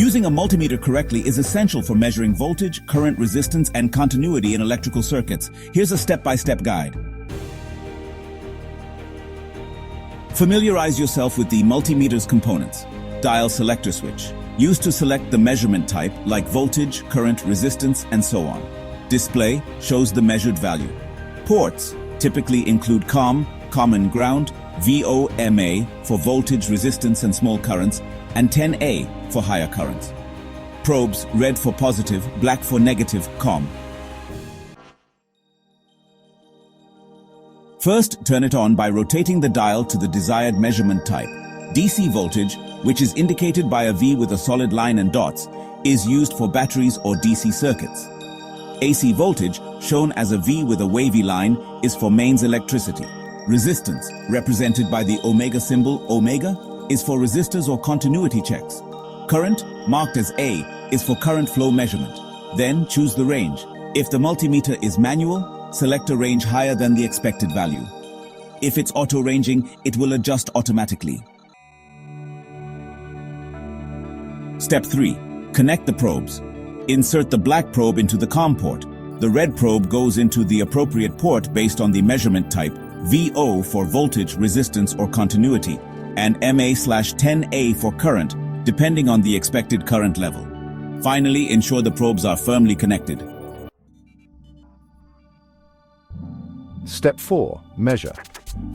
Using a multimeter correctly is essential for measuring voltage, current, resistance, and continuity in electrical circuits. Here's a step-by-step guide. Familiarize yourself with the multimeter's components. Dial selector switch, used to select the measurement type like voltage, current, resistance, and so on. Display shows the measured value. Ports typically include COM, common ground, VOMA for voltage, resistance, and small currents, and 10A for higher currents. Probes, red for positive, black for negative, COM. First, turn it on by rotating the dial to the desired measurement type. DC voltage, which is indicated by a V with a solid line and dots, is used for batteries or DC circuits. AC voltage, shown as a V with a wavy line, is for mains electricity. Resistance, represented by the omega symbol, omega, is for resistors or continuity checks. Current, marked as A, is for current flow measurement. Then choose the range. If the multimeter is manual, select a range higher than the expected value. If it's auto-ranging, it will adjust automatically. Step 3. Connect the probes. Insert the black probe into the COM port. The red probe goes into the appropriate port based on the measurement type, VO for voltage, resistance, or continuity, and MA/10A for current, depending on the expected current level. Finally, ensure the probes are firmly connected. Step 4. Measure.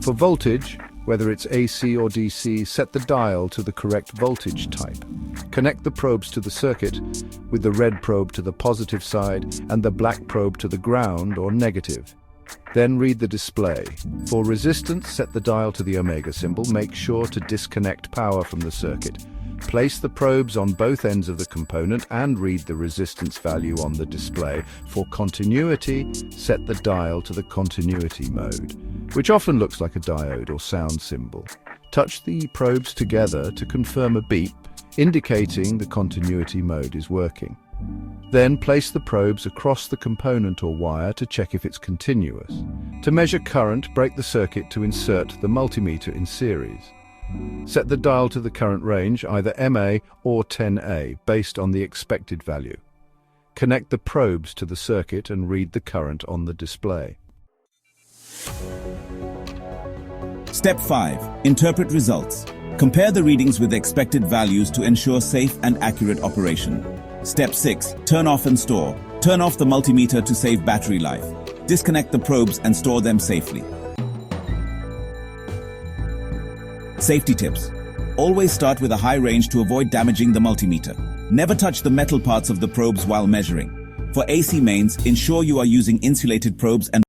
For voltage, whether it's AC or DC, set the dial to the correct voltage type. Connect the probes to the circuit, with the red probe to the positive side and the black probe to the ground or negative. Then read the display. For resistance, set the dial to the omega symbol. Make sure to disconnect power from the circuit. Place the probes on both ends of the component and read the resistance value on the display. For continuity, set the dial to the continuity mode, which often looks like a diode or sound symbol. Touch the probes together to confirm a beep, indicating the continuity mode is working. Then place the probes across the component or wire to check if it's continuous. To measure current, break the circuit to insert the multimeter in series. Set the dial to the current range, either MA or 10A, based on the expected value. Connect the probes to the circuit and read the current on the display. Step 5. Interpret results. Compare the readings with expected values to ensure safe and accurate operation. Step 6. Turn off and store. Turn off the multimeter to save battery life. Disconnect the probes and store them safely. Safety tips. Always start with a high range to avoid damaging the multimeter. Never touch the metal parts of the probes while measuring. For AC mains, ensure you are using insulated probes and